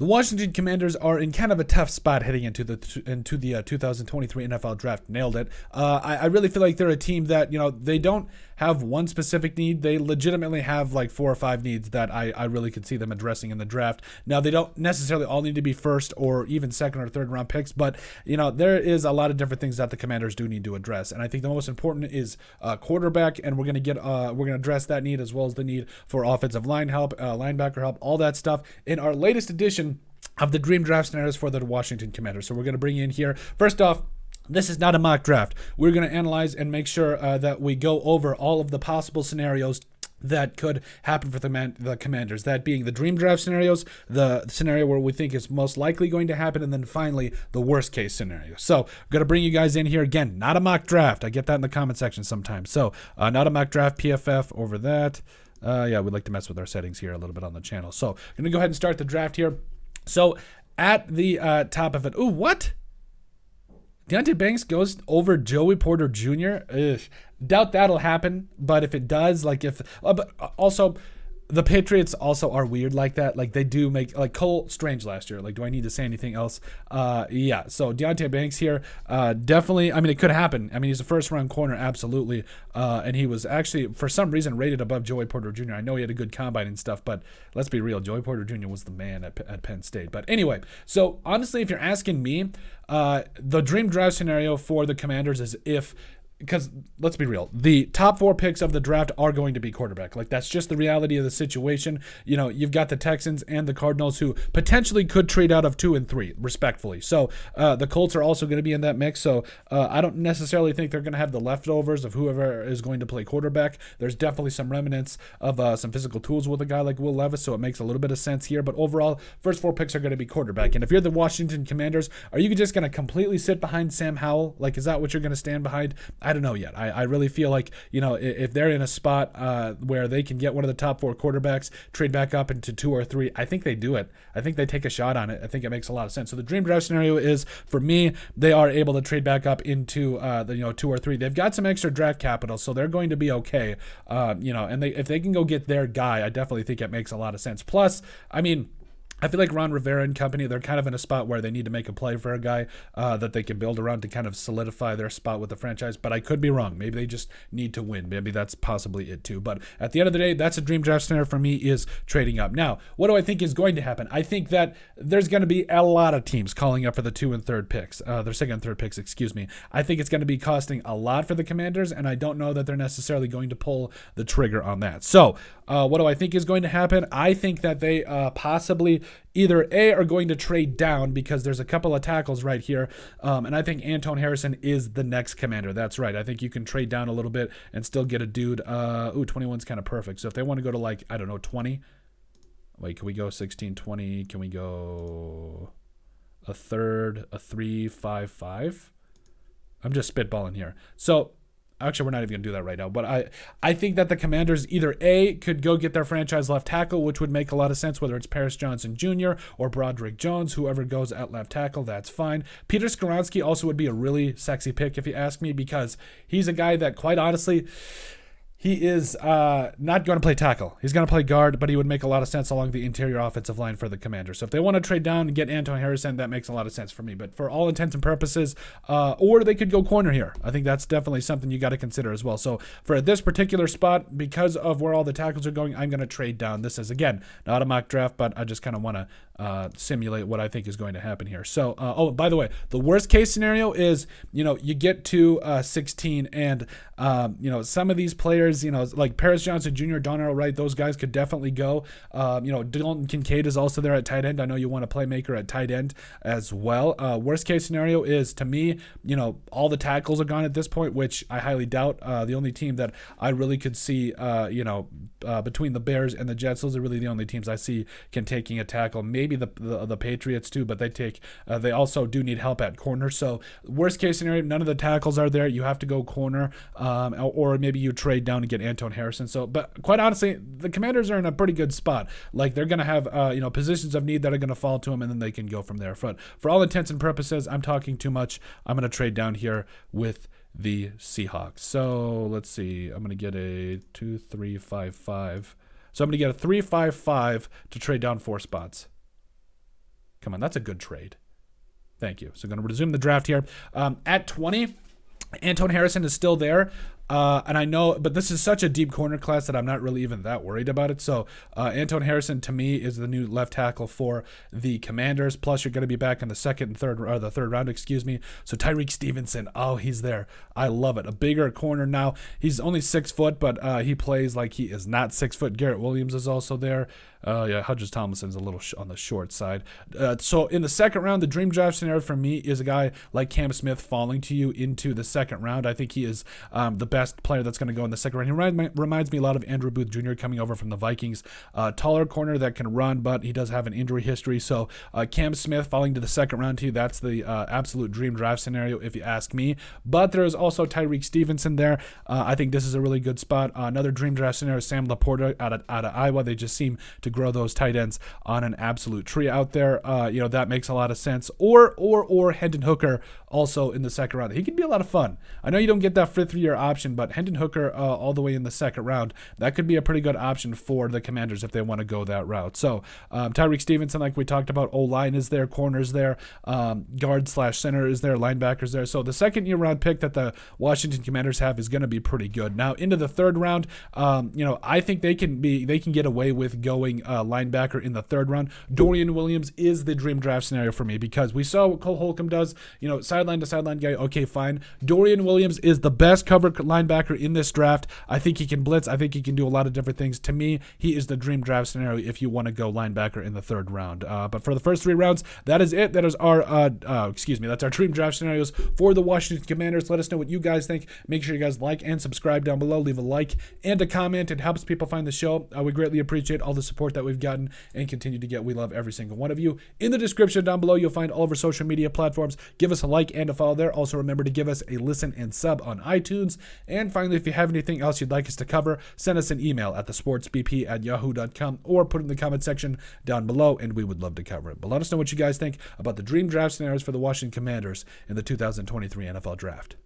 Washington Commanders are in kind of a tough spot heading into the 2023 NFL Draft. Nailed it. I really feel like they're a team that, they don't have one specific need. They legitimately have like 4 or 5 needs that I really could see them addressing in the draft. Now, they don't necessarily all need to be first or even second or third round picks, but, there is a lot of different things that the Commanders do need to address. And I think the most important is quarterback, and we're going to address that need as well as the need for offensive line help, linebacker help, all that stuff in our latest edition of the Dream Draft Scenarios for the Washington Commanders. So we're going to bring you in here. First off, this is not a mock draft. We're going to analyze and make sure that we go over all of the possible scenarios that could happen for the Commanders, that being the dream draft scenarios, the scenario where we think is most likely going to happen, and then finally the worst case scenario. So I'm going to bring you guys in here again. Not a mock draft. I get that in the comment section sometimes. So not a mock draft, PFF over that. Yeah, we like to mess with our settings here a little bit on the channel. So I'm going to go ahead and start the draft here. So at the top of it, ooh, what? Deonte Banks goes over Joey Porter Jr. Ugh. Doubt that'll happen, but if it does, but also the Patriots also are weird like that. Like they do make like Cole Strange last year. Like, do I need to say anything else? Yeah. So Deonte Banks here, definitely. I mean, it could happen. I mean, he's a first-round corner, absolutely. And he was actually for some reason rated above Joey Porter Jr. I know he had a good combine and stuff, but let's be real, Joey Porter Jr. was the man at Penn State. But anyway, so honestly, if you're asking me, the dream draft scenario for the Commanders is because let's be real, the top 4 picks of the draft are going to be quarterback. Like, that's just the reality of the situation. You've got the Texans and the Cardinals who potentially could trade out of 2 and 3, respectfully. So the Colts are also going to be in that mix. So I don't necessarily think they're going to have the leftovers of whoever is going to play quarterback. There's definitely some remnants of some physical tools with a guy like Will Levis, so it makes a little bit of sense here. But overall, first 4 picks are going to be quarterback. And if you're the Washington Commanders, are you just going to completely sit behind Sam Howell? Like, is that what you're going to stand behind? I don't know yet. I really feel like, if they're in a spot where they can get one of the top 4 quarterbacks, trade back up into 2 or 3, I think they do it. I think they take a shot on it. I think it makes a lot of sense. So the dream draft scenario is, for me, they are able to trade back up into the 2 or 3. They've got some extra draft capital, so they're going to be okay. And if they can go get their guy, I definitely think it makes a lot of sense. Plus, I mean, I feel like Ron Rivera and company, they're kind of in a spot where they need to make a play for a guy that they can build around to kind of solidify their spot with the franchise. But I could be wrong. Maybe they just need to win. Maybe that's possibly it too. But at the end of the day, that's a dream draft scenario for me, is trading up. Now, what do I think is going to happen? I think that there's going to be a lot of teams calling up for the 2 and 3rd picks. Their 2nd and 3rd picks, excuse me. I think it's going to be costing a lot for the Commanders, and I don't know that they're necessarily going to pull the trigger on that. So what do I think is going to happen? I think that they possibly either A, are going to trade down because there's a couple of tackles right here, and I think Anton Harrison is the next Commander. That's right. I think you can trade down a little bit and still get a dude. 21's kind of perfect. So if they want to go to 20. Wait, can we go 16, 20? Can we go a 3rd, a 3, 5, 5? I'm just spitballing here. So actually, we're not even going to do that right now. But I think that the Commanders either A, could go get their franchise left tackle, which would make a lot of sense, whether it's Paris Johnson Jr. or Broderick Jones, whoever goes at left tackle, that's fine. Peter Skoronski also would be a really sexy pick, if you ask me, because he's a guy that, quite honestly, he is not going to play tackle. He's going to play guard, but he would make a lot of sense along the interior offensive line for the Commanders. So if they want to trade down and get Anton Harrison, that makes a lot of sense for me. But for all intents and purposes, or they could go corner here. I think that's definitely something you got to consider as well. So for this particular spot, because of where all the tackles are going, I'm going to trade down. This is, again, not a mock draft, but I just kind of want to simulate what I think is going to happen here. So, by the way, the worst case scenario is, you get to 16 and, some of these players, like Paris Johnson Jr., Darnell Wright, those guys could definitely go. Dalton Kincaid is also there at tight end. I know you want a playmaker at tight end as well. Worst case scenario is, to me, all the tackles are gone at this point, which I highly doubt. The only team that I really could see, between the Bears and the Jets, those are really the only teams I see can taking a tackle. Maybe the Patriots too, but they also do need help at corner. So worst case scenario, none of the tackles are there. You have to go corner, or maybe you trade down to get Anton Harrison. So, but quite honestly, the Commanders are in a pretty good spot. Like, they're going to have, positions of need that are going to fall to them, and then they can go from there. But for all intents and purposes, I'm talking too much. I'm going to trade down here with the Seahawks. So let's see. I'm going to get a 2, 3, 5, 5. So I'm going to get a 3, 5, 5 to trade down 4 spots. Come on, that's a good trade. Thank you. So going to resume the draft here. At 20, Anton Harrison is still there. And I know, but this is such a deep corner class that I'm not really even that worried about it. So Anton Harrison to me is the new left tackle for the Commanders. Plus, you're going to be back in the third round, excuse me. So Tyreek Stevenson, oh, he's there. I love it. A bigger corner now. He's only 6 foot, but he plays like he is not 6 foot. Garrett Williams is also there. Yeah, Hodges Tomlinson's a little on the short side. So in the second round, the dream draft scenario for me is a guy like Cam Smith falling to you into the second round. I think he is the best player that's going to go in the second round. He reminds me a lot of Andrew Booth Jr. coming over from the Vikings. Taller corner that can run, but he does have an injury history. So Cam Smith falling to the second round to you, that's the absolute dream draft scenario if you ask me. But there is also Tyreek Stevenson there. I think this is a really good spot. Another dream draft scenario is Sam Laporta out of Iowa. They just seem to grow those tight ends on an absolute tree out there. That makes a lot of sense. Or Hendon Hooker also in the second round. He can be a lot of fun. I know you don't get that 5th-year option, but Hendon Hooker all the way in the second round, that could be a pretty good option for the Commanders if they want to go that route. So Tyreek Stevenson, like we talked about, O-line is there, corners there, guard/center is there, linebackers there. So the second-year round pick that the Washington Commanders have is going to be pretty good. Now into the third round, I think they can get away with going linebacker in the third round. Dorian Williams is the dream draft scenario for me because we saw what Cole Holcomb does. Sideline to sideline guy. Okay, fine. Dorian Williams is the best cover linebacker in this draft. I think he can blitz. I think he can do a lot of different things. To me, he is the dream draft scenario if you want to go linebacker in the third round. But for the first 3 rounds, that is it. That is our that's our dream draft scenarios for the Washington Commanders. Let us know what you guys think. Make sure you guys like and subscribe down below. Leave a like and a comment. It helps people find the show. We greatly appreciate all the support that we've gotten and continue to get. We love every single one of you. In the description down below, you'll find all of our social media platforms. Give us a like and a follow there. Also, remember to give us a listen and sub on iTunes. And finally, if you have anything else you'd like us to cover, send us an email at thesportsbp@yahoo.com or put it in the comment section down below, and we would love to cover it. But let us know what you guys think about the dream draft scenarios for the Washington Commanders in the 2023 NFL Draft.